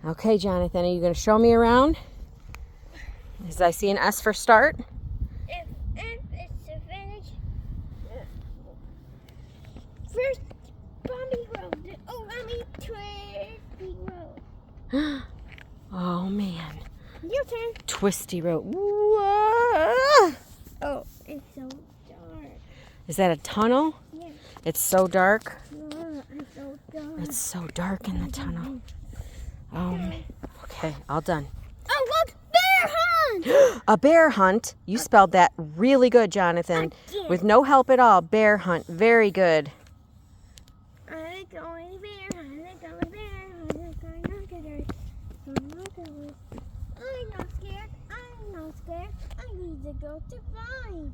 Okay, Jonathan, are you going to show me around? As I see an S for start. If it's to finish, first bumpy road. Oh, twisty road. Oh, man. Your turn. Twisty road. Whoa. Oh, it's so dark. Is that a tunnel? Yeah. It's so dark. It's so dark. It's so dark in the tunnel. Okay, all done. Oh, look! Bear hunt! A bear hunt. You spelled that really good, Jonathan. Again. With no help at all. Bear hunt. Very good. I'm going bear hunt. I'm going bear hunt. I'm going look at her. I'm not scared. I'm not scared. I need to go to find.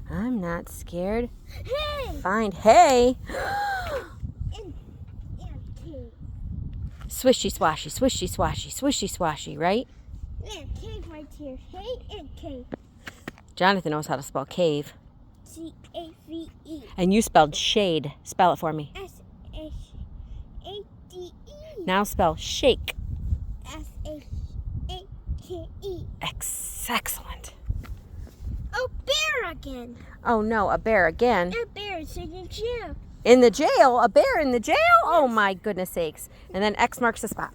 I'm not scared. Hey! Find hay. And cave. Swishy swashy, swishy swashy, swishy swashy, right? Yeah, cave right here. Hey and cave. Jonathan knows how to spell cave. C-A-V-E. And you spelled shade. Spell it for me. S-H-A-D-E. Now spell shake. S-H-A-K-E. Excellent. Oh, bear again. Oh no, a bear again. A bear is in the jail. In the jail? A bear in the jail? Oh my goodness sakes. And then X marks the spot.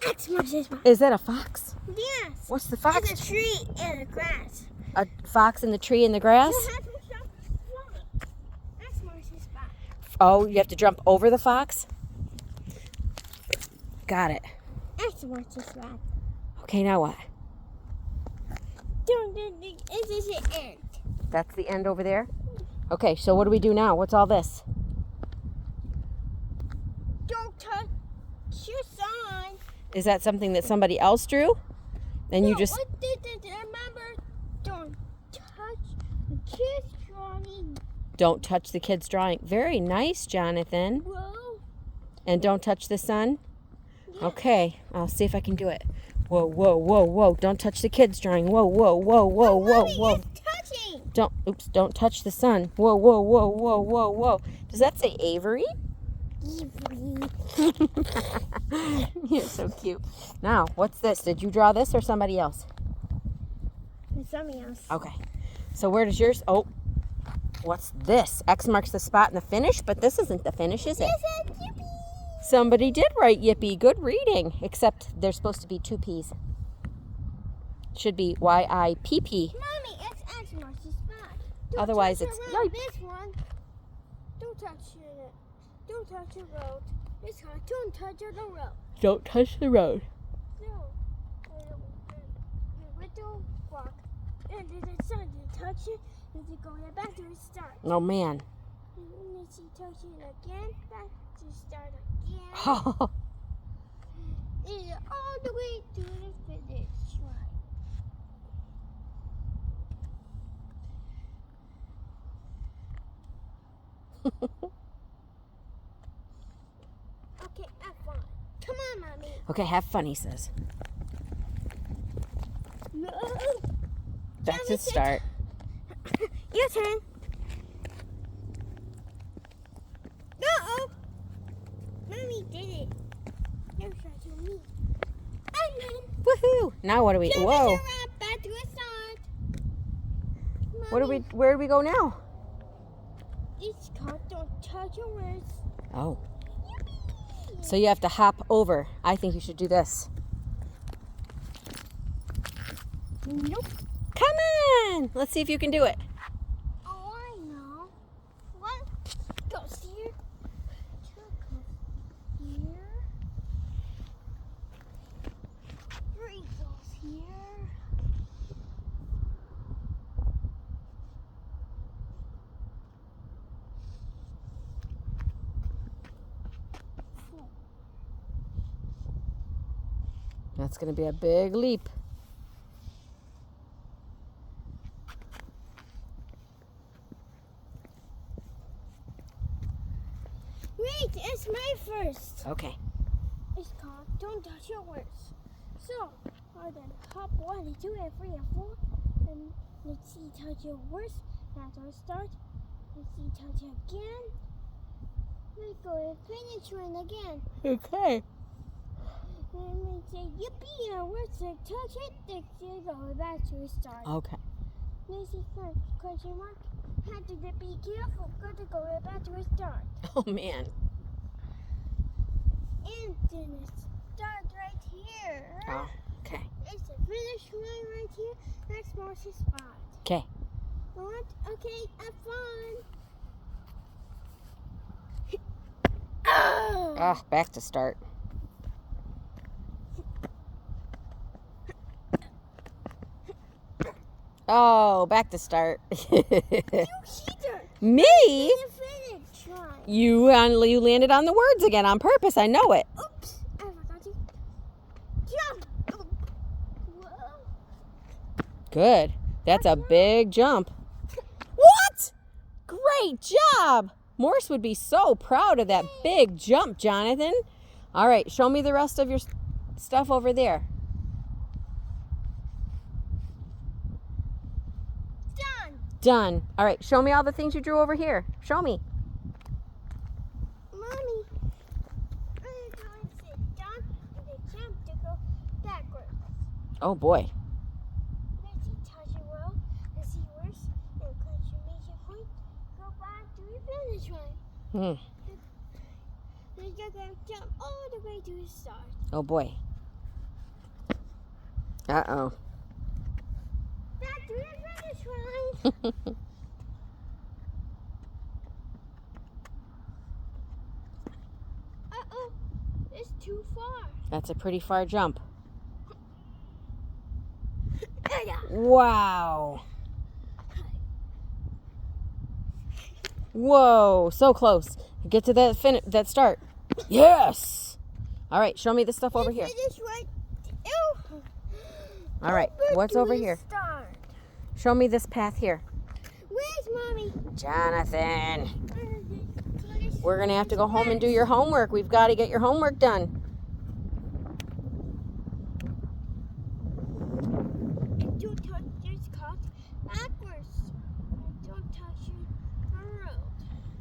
X marks the spot. Is that a fox? Yes. What's the fox? It's a tree and the grass. A fox in the tree in the grass? X marks the spot. Oh, you have to jump over the fox? Got it. X marks the spot. Okay, now what? This is the end. That's the end over there? Okay, so what do we do now? What's all this? Don't touch your sign. Is that something that somebody else drew? And you just... Remember, don't touch the kids' drawing. Don't touch the kid's drawing. Very nice, Jonathan. Whoa. And don't touch the sun? Okay, I'll see if I can do it. Whoa, whoa, whoa, whoa. Don't touch the kid's drawing. Whoa, whoa, whoa, whoa, whoa, whoa. It's touching. Don't touch the sun. Whoa, whoa, whoa, whoa, whoa, whoa. Does that say Avery? You're so cute. Now, what's this? Did you draw this or somebody else? It's something else. Okay. So where does yours... Oh, what's this? X marks the spot in the finish, but this isn't the finish, is it? It said yippee. Somebody did write yippee. Good reading. Except there's supposed to be two P's. Should be Y-I-P-P. Mommy, it's X marks the spot. Don't Otherwise, touch it's around yipe. this one. Don't touch it. Don't touch the road. This one. Don't touch the road. Don't touch the road. No. The little rock. And then the sun. You touch it. And you go back to the start. Oh, man. And then she touch it again. Back to start again. Oh, And all the way to the finish line. Okay, have fun. Come on, Mommy. okay, have fun, he says. No. Back Mommy, to start. Your turn. Uh-oh. Mommy did it. No shot to me. I'm in. Woohoo! Now what do we... Whoa. Back to the start. What do we... Where do we go now? It's called Don't Touch Your Words. Oh. So you have to hop over. I think you should do this. Nope. Come on! Let's see if you can do it. Oh, I know. One goes here. Two goes here. Three goes here. Four. That's going to be a big leap. Wait, it's my first. Okay. It's called Don't Touch Your Words. So, I then hop 1, 2, and 3, and 4. And let's see, touch your words. That's our start. Let's see, touch again. Let's go to finish one again. Okay. And we say yippee and we're to touch it. Then go back to the start. Okay. This is fun. Question mark. Had to be careful. Got to go right back to the start. Oh man. And then it starts right here. Oh, okay. It's the finish line right here. Next marks the spot. Okay. What? Okay, have fun. Oh. Ah, back to start. Oh, back to start. You cheater. Me? The finish line. You landed on the words again on purpose. I know it. Oops. I forgot to jump. Oh. Whoa. Good. That's a big jump. What? Great job. Morse would be so proud of that big jump, Jonathan. All right, show me the rest of your stuff over there. Done. Done. All right, show me all the things you drew over here. Show me. Mommy, I'm going to sit down and then jump to go backwards. Oh, boy. Let's see, touch it well. Let's see worse. And concentration point. Go back to the finish line. Hmm. Then you're going to jump all the way to the start. Oh, boy. Uh-oh. Back to the finish line. Uh-oh. It's too far. That's a pretty far jump. Yeah. Wow. Whoa, so close. Get to that start. Yes. All right, show me the stuff over here. Finish right. Ew. All right, Back what's to over the here? Start. Show me this path here. Where's Mommy? Jonathan, we're going to have to go home and do your homework. We've got to get your homework done. And don't touch this cut backwards. And don't touch it on the road.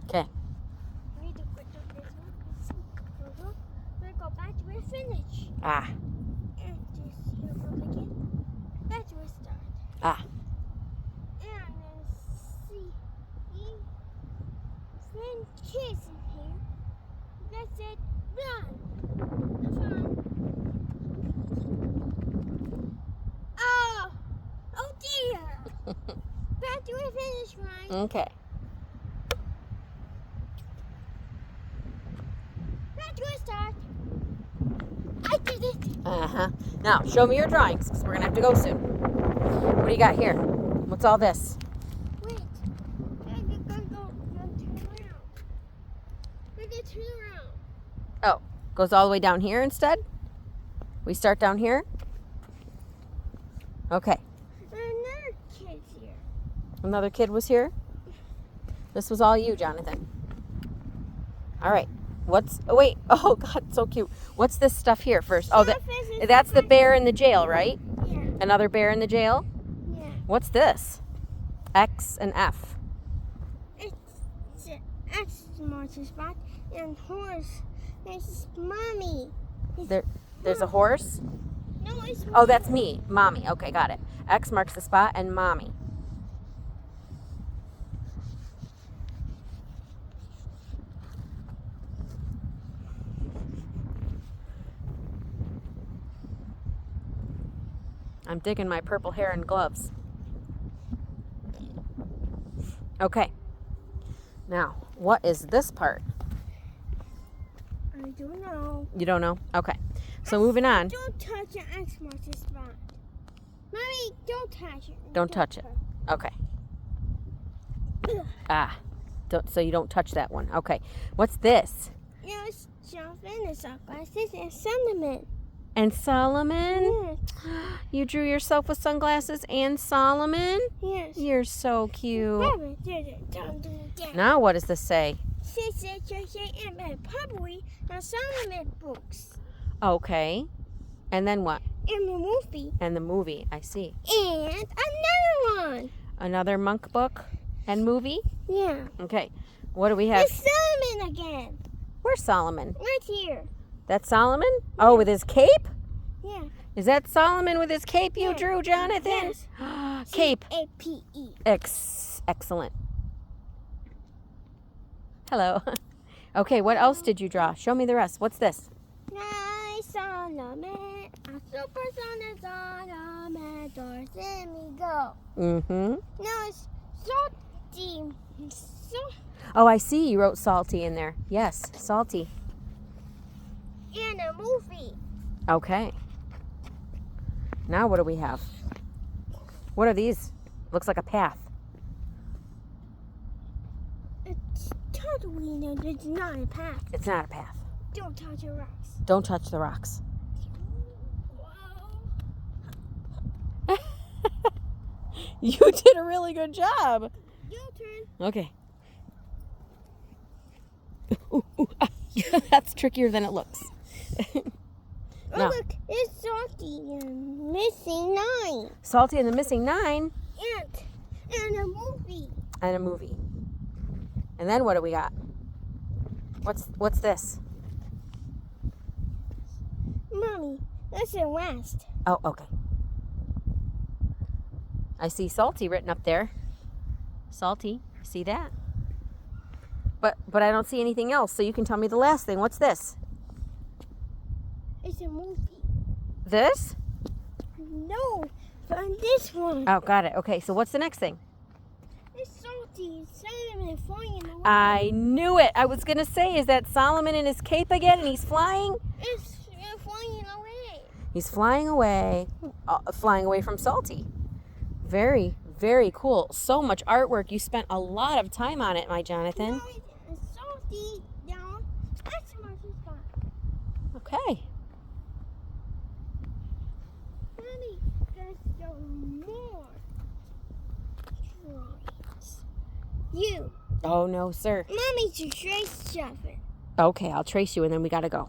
Okay. We need to put on this one. We're going to go back to the finish. Ah, And just here for again. Back to the start. ah. And then see. Friend kids in here. That's it. Run. Have fun. Oh. Oh dear. Back to the finish line. Okay. Back to the start. I did it. Uh-huh. Now, show me your drawings, because we're going to have to go soon. What do you got here? What's all this? Wait. We're gonna turn around. We're gonna turn around. Oh, goes all the way down here instead? We start down here? Okay. Another kid's here. Another kid was here? This was all you, Jonathan. All right. Oh, wait. Oh, God, so cute. What's this stuff here first? Oh, that's the bear in the jail, right? Yeah. Another bear in the jail? Yeah. What's this? X and F. It's an X monster spot and horse. There's Mommy. There's a horse? No, it's Oh, that's me. Mommy. Okay, got it. X marks the spot and Mommy. I'm digging my purple hair and gloves. Okay. Now, what is this part? I don't know. You don't know? Okay. So moving on. Don't touch an X monster spot. Mommy, don't touch it. Don't touch it. Okay. Ah. So you don't touch that one. Okay. What's this? Yes, Jonathan and sunglasses and sentiment. And Solomon? Yes. You drew yourself with sunglasses and Solomon? Yes. You're so cute. Mommy did it. Don't do that. Now what does this say? Sister, and probably the Solomon books. Okay. And then what? In the movie. And the movie. I see. And another one. Another monk book and movie? Yeah. Okay. What do we have? It's Solomon again. Where's Solomon? Right here. That's Solomon? Oh, with his cape? Yeah. Is that Solomon with his cape you Yeah. drew, Jonathan? Yes. Cape. C-A-P-E. Excellent. Hello. Okay, what else did you draw? Show me the rest. What's this? Nice Solomon, a supersonic Solomon, doors let me go. Mm-hmm. No, it's salty. Oh, I see you wrote salty in there. Yes, salty. In a movie. Okay. Now what do we have? What are these? Looks like a path. It's totally no, it's not a path. It's not a path. Don't touch your rocks. Don't touch the rocks. Whoa. You did a really good job. Your turn. Okay. That's trickier than it looks. Oh, No. look, it's salty and missing 9. Salty and the Missing 9 And a movie. and a movie. And then what do we got? What's this? Mommy, that's the last. Oh, okay. I see salty written up there. Salty. See that? But I don't see anything else, so you can tell me the last thing. What's this? It's a movie. This? No, on this one. Oh, got it. Okay, so what's the next thing? It's salty. It's Solomon flying away. I knew it. I was going to say, is that Solomon in his cape again and he's flying? It's flying away. He's flying away from Salty. Very, very cool. So much artwork. You spent a lot of time on it, my Jonathan. No, it's salty down. That's how much it's got. Okay. Mommy, there's still more drawings. You. Oh, no, sir. Mommy, to trace something. Okay, I'll trace you and then we got to go.